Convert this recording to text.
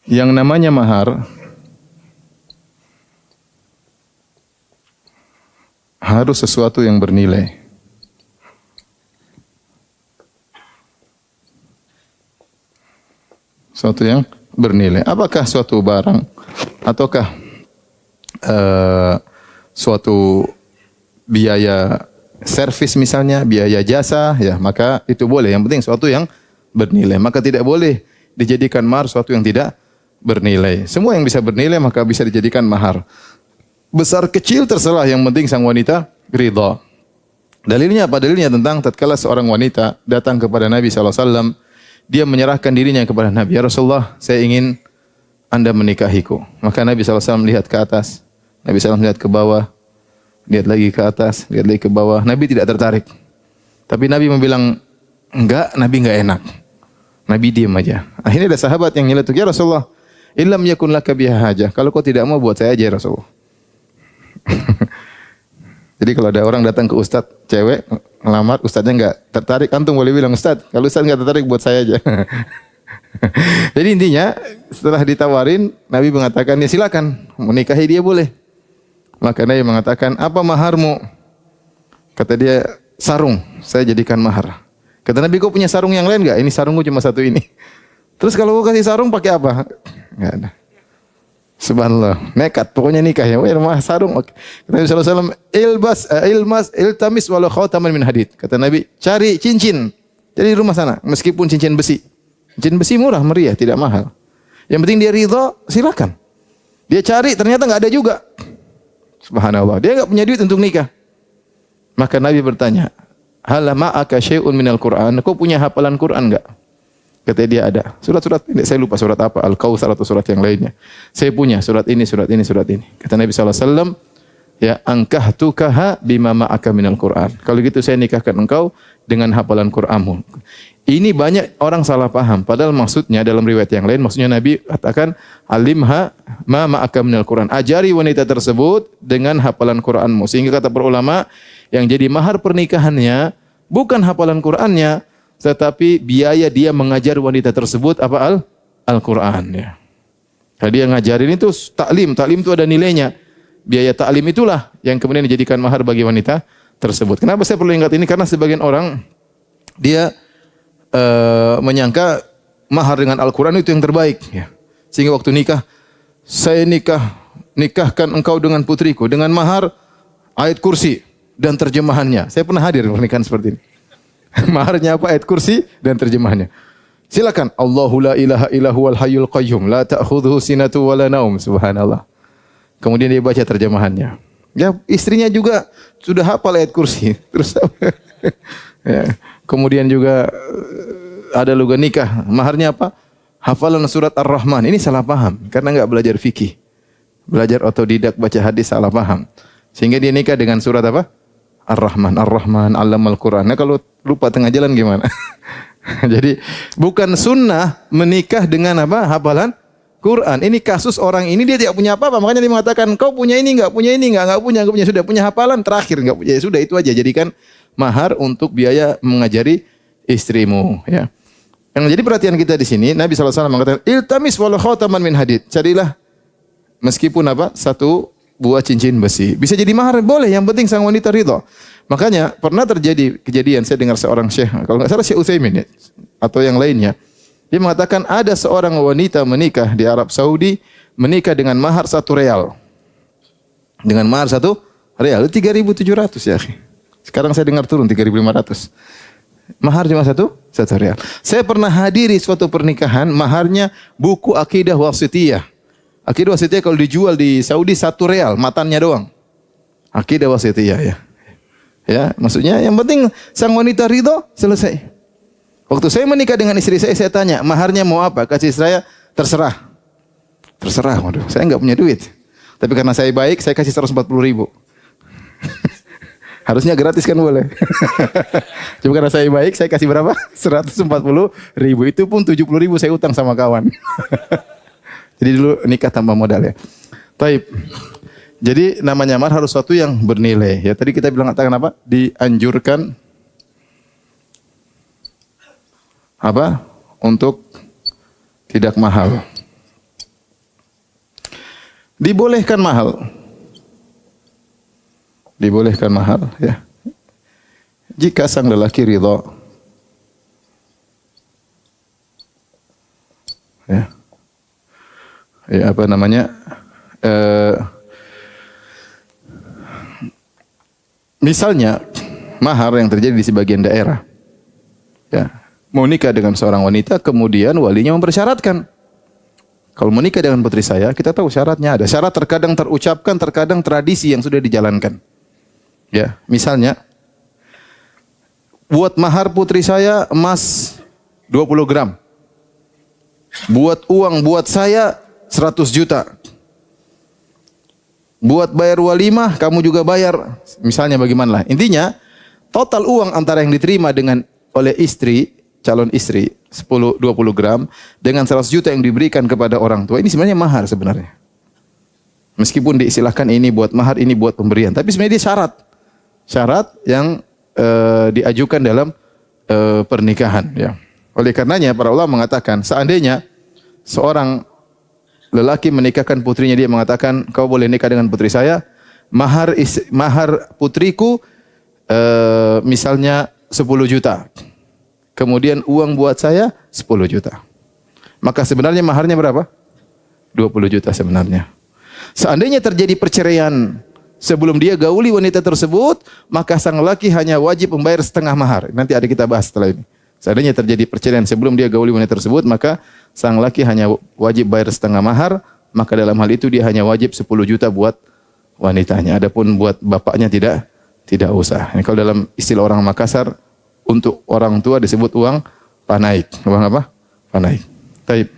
Yang namanya mahar harus sesuatu yang bernilai. Sesuatu yang bernilai. Apakah suatu barang ataukah suatu biaya servis misalnya, biaya jasa, ya maka itu boleh. Yang penting sesuatu yang bernilai. Maka tidak boleh dijadikan mahar sesuatu yang tidak bernilai. Semua yang bisa bernilai maka bisa dijadikan mahar. Besar kecil terserah, yang penting sang wanita ridha. Dalilnya apa? Dalilnya tentang tatkala seorang wanita datang kepada Nabi SAW, dia menyerahkan dirinya kepada Nabi. Ya Rasulullah, saya ingin Anda menikahiku. Maka Nabi SAW melihat ke atas, Nabi SAW melihat ke bawah, lihat lagi ke atas, lihat lagi ke bawah. Nabi tidak tertarik. Tapi Nabi membilang, enggak, Nabi enggak enak. Nabi diam aja. Akhirnya ada sahabat yang nyeletuk, ya Rasulullah, illam yakun laka biha hajah. Kalau kau tidak mau, buat saya aja ya Rasulullah. Jadi kalau ada orang datang ke ustadz cewek ngelamar, ustadznya enggak tertarik, antum boleh bilang, ustadz, kalau ustadz enggak tertarik, buat saya aja. Jadi intinya setelah ditawarin, Nabi mengatakan, ya silakan menikahi dia boleh. Maka Nabi mengatakan, apa maharmu? Kata dia, sarung, saya jadikan mahar. Kata Nabi, kau punya sarung yang lain enggak? Ini sarungku cuma satu ini. Terus kalau kau kasih sarung pakai apa? Enggak ada. Subhanallah, nekat, pokoknya nikah ya. Wah, sarung. Oke. Kata Nabi SAW, iltamis walau khataman min hadid. Kata Nabi, cari cincin. Jadi di rumah sana, meskipun cincin besi. Cincin besi murah, meriah, tidak mahal. Yang penting dia ridha, silakan. Dia cari, ternyata enggak ada juga. Subhanallah, dia enggak punya duit untuk nikah. Maka Nabi bertanya, hal ma'aka syai'un minal Qur'an? Kau punya hafalan Quran enggak? Katanya dia ada. Surat-surat pendek, saya lupa surat apa, Al-Kautsar atau surat yang lainnya. Saya punya surat ini, surat ini, surat ini. Kata Nabi SAW, ya ankahtukaha bima ma'aka minal Qur'an. Kalau gitu saya nikahkan engkau dengan hafalan Qur'anmu. Ini banyak orang salah paham. Padahal maksudnya dalam riwayat yang lain, maksudnya Nabi katakan, alimha ma ma'aka minal Qur'an. Ajari wanita tersebut dengan hafalan Qur'anmu. Sehingga kata para ulama, yang jadi mahar pernikahannya bukan hafalan Qur'annya, tetapi biaya dia mengajar wanita tersebut apa? Al-Quran. Ya. Kalau dia ngajarin itu taklim itu ada nilainya. Biaya taklim itulah yang kemudian dijadikan mahar bagi wanita tersebut. Kenapa saya perlu ingat ini? Karena sebagian orang dia menyangka mahar dengan Al-Quran itu yang terbaik. Ya. Sehingga waktu nikah, saya nikahkan engkau dengan putriku dengan mahar ayat kursi dan terjemahannya. Saya pernah hadir pernikahan seperti ini. Maharnya apa? Ayat kursi dan terjemahannya. Silakan. Allahu la ilaha illa huwal hayyul qayyum la ta'khudhuhu sinatu wa la naum. Subhanallah. Kemudian dia baca terjemahannya. Ya, istrinya juga sudah hafal ayat kursi. Terus ya. Kemudian juga ada luga nikah. Maharnya apa? Hafalan surat Ar-Rahman. Ini salah paham karena enggak belajar fikih. Belajar otodidak baca hadis salah paham. Sehingga dia nikah dengan surat apa? Ar-Rahman, Ar-Rahman, Allamal Quran. Nah kalau lupa tengah jalan gimana? Jadi bukan sunnah menikah dengan apa? Hafalan Quran. Ini kasus orang ini dia tidak punya apa-apa. Makanya dia mengatakan, kau punya ini enggak? Punya ini enggak? Enggak punya. Sudah punya hafalan terakhir enggak punya. Ya sudah itu aja. Jadikan mahar untuk biaya mengajari istrimu. Ya. Yang jadi perhatian kita di sini, Nabi SAW mengatakan, iltamis walau khataman min hadid. Carilah meskipun apa? Satu buah cincin besi. Bisa jadi mahar, boleh. Yang penting sang wanita ridha. Makanya pernah terjadi kejadian, saya dengar seorang syekh, kalau enggak salah Syekh Utsaimin ya, atau yang lainnya. Dia mengatakan ada seorang wanita menikah di Arab Saudi, menikah dengan mahar 1 real. Dengan mahar 1 real, 3.700 ya. Sekarang saya dengar turun 3.500. Mahar cuma 1 real. Saya pernah hadiri suatu pernikahan, maharnya buku akidah wasithiyah. Akidah wasithiyah kalau dijual di Saudi 1 real, matannya doang. Akidah wasithiyah ya. Ya, maksudnya yang penting sang wanita ridho, selesai. Waktu saya menikah dengan istri saya tanya, maharnya mau apa? Kasih saya terserah. Terserah, waduh, saya enggak punya duit. Tapi karena saya baik, saya kasih 140.000. Harusnya gratis kan boleh. Cuma karena saya baik, saya kasih berapa? 140.000. Itu pun 70.000 saya utang sama kawan. Jadi dulu nikah tanpa modal ya. Taib. Jadi namanya mahar harus sesuatu yang bernilai. Ya tadi kita bilang katakan apa? Dianjurkan apa? Untuk tidak mahal. Dibolehkan mahal. Dibolehkan mahal, ya. Jika sang lelaki ridha. Ya. Ya, apa namanya? Misalnya mahar yang terjadi di sebagian daerah. Ya, mau nikah dengan seorang wanita, kemudian walinya mempersyaratkan, kalau menikah dengan putri saya, kita tahu syaratnya ada. Syarat terkadang terucapkan, terkadang tradisi yang sudah dijalankan. Ya, misalnya buat mahar putri saya emas 20 gram. Buat uang buat saya 100 juta. Buat bayar walimah kamu juga bayar. Misalnya bagaimana? Intinya total uang antara yang diterima dengan oleh istri, calon istri 10-20 gram dengan 100 juta yang diberikan kepada orang tua, ini sebenarnya mahar sebenarnya. Meskipun diistilahkan ini buat mahar, ini buat pemberian, tapi sebenarnya dia syarat. Syarat yang diajukan dalam pernikahan, ya. Oleh karenanya para ulama mengatakan, seandainya seorang lelaki menikahkan putrinya, dia mengatakan, kau boleh nikah dengan putri saya, mahar putriku misalnya 10 juta. Kemudian uang buat saya 10 juta. Maka sebenarnya maharnya berapa? 20 juta sebenarnya. Seandainya terjadi perceraian sebelum dia gauli wanita tersebut, maka sang laki hanya wajib membayar setengah mahar. Nanti ada kita bahas setelah ini. Seandainya terjadi perceraian sebelum dia gauli wanita tersebut, maka sang laki hanya wajib bayar setengah mahar, maka dalam hal itu dia hanya wajib 10 juta buat wanitanya. Adapun buat bapaknya tidak usah. Ini kalau dalam istilah orang Makassar, untuk orang tua disebut uang panaik. Uang apa? Panaik. Taib.